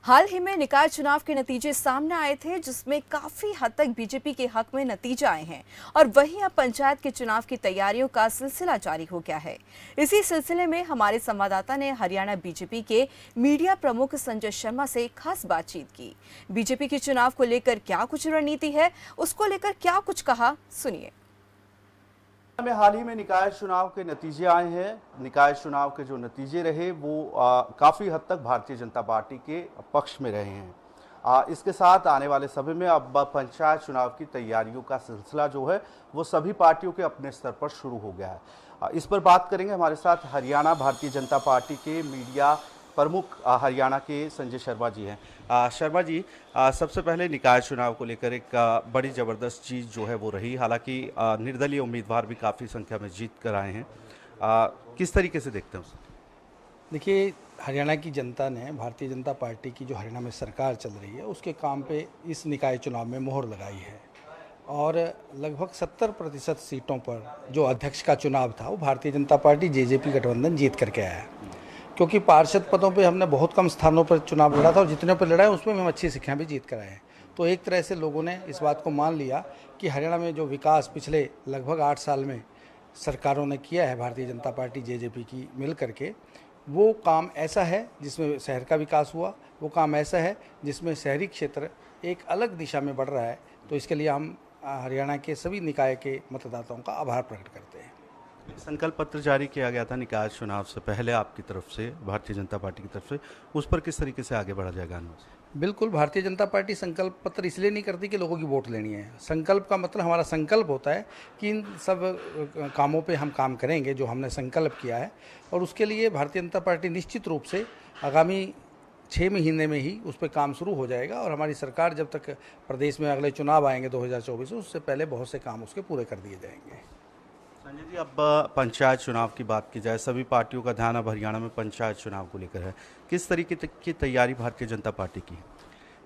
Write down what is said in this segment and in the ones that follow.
हाल ही में निकाय चुनाव के नतीजे सामने आए थे, जिसमें काफी हद तक बीजेपी के हक में नतीजे आए हैं और वहीं अब पंचायत के चुनाव की तैयारियों का सिलसिला जारी हो गया है। इसी सिलसिले में हमारे संवाददाता ने हरियाणा बीजेपी के मीडिया प्रमुख संजय शर्मा से खास बातचीत की। बीजेपी के चुनाव को लेकर क्या कुछ रणनीति है, उसको लेकर क्या कुछ कहा, सुनिए। में हाल ही में निकाय चुनाव के नतीजे आए हैं। निकाय चुनाव के जो नतीजे रहे वो काफ़ी हद तक भारतीय जनता पार्टी के पक्ष में रहे हैं। इसके साथ आने वाले समय में अब पंचायत चुनाव की तैयारियों का सिलसिला जो है वो सभी पार्टियों के अपने स्तर पर शुरू हो गया है। इस पर बात करेंगे। हमारे साथ हरियाणा भारतीय जनता पार्टी के मीडिया प्रमुख हरियाणा के संजय शर्मा जी हैं। शर्मा जी, सबसे पहले निकाय चुनाव को लेकर एक बड़ी ज़बरदस्त चीज़ जो है वो रही, हालांकि निर्दलीय उम्मीदवार भी काफ़ी संख्या में जीत कर आए हैं। किस तरीके से देखते हैं उसे? देखिए, हरियाणा की जनता ने भारतीय जनता पार्टी की जो हरियाणा में सरकार चल रही है उसके काम पे इस निकाय चुनाव में मोहर लगाई है और लगभग 70% सीटों पर जो अध्यक्ष का चुनाव था वो भारतीय जनता पार्टी जेजेपी गठबंधन जीत करके आया है। क्योंकि पार्षद पदों पे हमने बहुत कम स्थानों पर चुनाव लड़ा था और जितने पर लड़ा है उसमें हम अच्छी संख्या भी जीत कर आए हैं। तो एक तरह से लोगों ने इस बात को मान लिया कि हरियाणा में जो विकास पिछले लगभग 8 साल में सरकारों ने किया है भारतीय जनता पार्टी जेजेपी की मिल करके, वो काम ऐसा है जिसमें शहर का विकास हुआ, वो काम ऐसा है जिसमें शहरी क्षेत्र एक अलग दिशा में बढ़ रहा है। तो इसके लिए हम हरियाणा के सभी निकाय के मतदाताओं का आभार प्रकट करते हैं। संकल्प पत्र जारी किया गया था निकाय चुनाव से पहले आपकी तरफ से, भारतीय जनता पार्टी की तरफ से, उस पर किस तरीके से आगे बढ़ा जाएगा? बिल्कुल, भारतीय जनता पार्टी संकल्प पत्र इसलिए नहीं करती कि लोगों की वोट लेनी है। संकल्प का मतलब हमारा संकल्प होता है कि इन सब कामों पे हम काम करेंगे जो हमने संकल्प किया है, और उसके लिए भारतीय जनता पार्टी निश्चित रूप से आगामी 6 महीने में ही उस पर काम शुरू हो जाएगा। और हमारी सरकार जब तक प्रदेश में अगले चुनाव आएंगे 2024 में, उससे पहले बहुत से काम उसके पूरे कर दिए जाएंगे। संजय जी, अब पंचायत चुनाव की बात की जाए, सभी पार्टियों का ध्यान अब हरियाणा में पंचायत चुनाव को लेकर है। किस तरीके की तैयारी भारतीय जनता पार्टी की?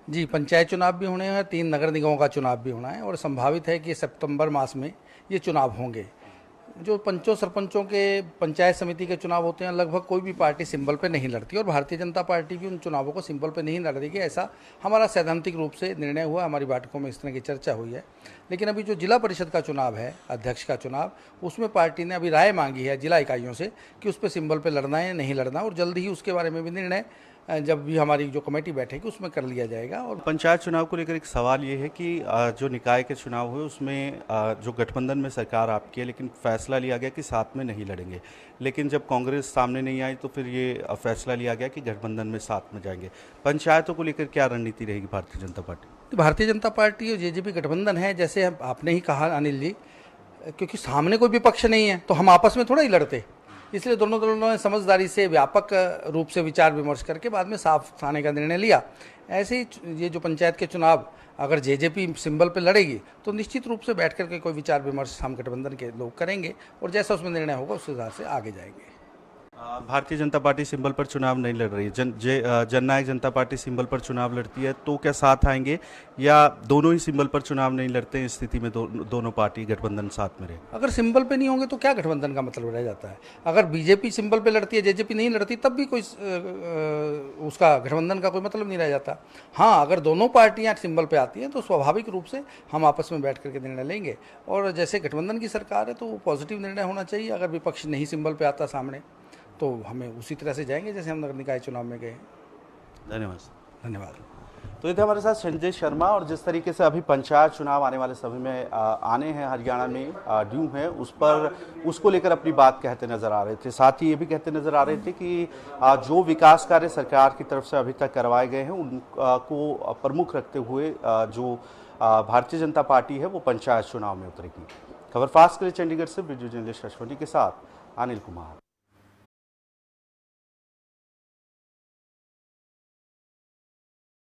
जी, पंचायत चुनाव भी होने हैं, 3 नगर निगमों का चुनाव भी होना है और संभावित है कि सितंबर मास में ये चुनाव होंगे। जो पंचों सरपंचों के पंचायत समिति के चुनाव होते हैं, लगभग कोई भी पार्टी सिंबल पे नहीं लड़ती और भारतीय जनता पार्टी भी उन चुनावों को सिंबल पे नहीं लड़ देगी, ऐसा हमारा सैद्धांतिक रूप से निर्णय हुआ। हमारी बैठकों में इस तरह की चर्चा हुई है। लेकिन अभी जो जिला परिषद का चुनाव है, अध्यक्ष का चुनाव, उसमें पार्टी ने अभी राय मांगी है जिला इकाइयों से कि उस पर सिंबल पे लड़ना है या नहीं लड़ना, और जल्द ही उसके बारे में भी निर्णय जब भी हमारी जो कमेटी बैठेगी उसमें कर लिया जाएगा। और पंचायत चुनाव को लेकर एक सवाल ये है कि जो निकाय के चुनाव हुए उसमें जो गठबंधन में सरकार आपकी है, लेकिन फैसला लिया गया कि साथ में नहीं लड़ेंगे। लेकिन जब कांग्रेस सामने नहीं आई तो फिर ये फैसला लिया गया कि गठबंधन में साथ में जाएंगे। पंचायतों को लेकर क्या रणनीति रहेगी भारतीय जनता पार्टी? तो भारतीय जनता पार्टी और जेजेपी गठबंधन है, जैसे आपने ही कहा अनिल जी, क्योंकि सामने कोई विपक्ष नहीं है तो हम आपस में थोड़ा ही लड़ते, इसलिए दोनों दलों ने समझदारी से व्यापक रूप से विचार विमर्श करके बाद में साफ आने का निर्णय लिया। ऐसे ही ये जो पंचायत के चुनाव अगर जेजेपी सिंबल पे लड़ेगी तो निश्चित रूप से बैठ करके कोई विचार विमर्श हम गठबंधन के लोग करेंगे और जैसा उसमें निर्णय होगा उस हिसाब से आगे जाएंगे। भारतीय जनता पार्टी सिंबल पर चुनाव नहीं लड़ रही है, जननायक जनता पार्टी सिंबल पर चुनाव लड़ती है, तो क्या साथ आएंगे या दोनों ही सिंबल पर चुनाव नहीं लड़ते हैं? इस स्थिति में दोनों पार्टी गठबंधन साथ में रहे। अगर सिंबल पे नहीं होंगे तो क्या गठबंधन का मतलब रह जाता है? अगर बीजेपी सिंबल पे लड़ती है, जेजेपी नहीं लड़ती, तब भी कोई उसका गठबंधन का कोई मतलब नहीं रह जाता। हाँ, अगर दोनों पार्टियां सिंबल पे आती हैं तो स्वाभाविक रूप से हम आपस में बैठ करके निर्णय लेंगे, और जैसे गठबंधन की सरकार है तो वो पॉजिटिव निर्णय होना चाहिए। अगर विपक्ष नहीं सिंबल पे आता सामने तो हमें उसी तरह से जाएंगे जैसे हम नगर निकाय चुनाव में गए। धन्यवाद। तो ये थे हमारे साथ संजय शर्मा। और जिस तरीके से अभी पंचायत चुनाव आने वाले समय में आने हैं, हरियाणा में ड्यू है, उसको लेकर अपनी बात कहते नजर आ रहे थे। साथ ही ये भी कहते नजर आ रहे थे कि जो विकास कार्य सरकार की तरफ से अभी तक करवाए गए हैं उनको प्रमुख रखते हुए जो भारतीय जनता पार्टी है वो पंचायत चुनाव में उतरेगी। खबर फास्ट के लिए चंडीगढ़ से वीडियो जर्नलिस्ट अश्वनी के साथ अनिल कुमार।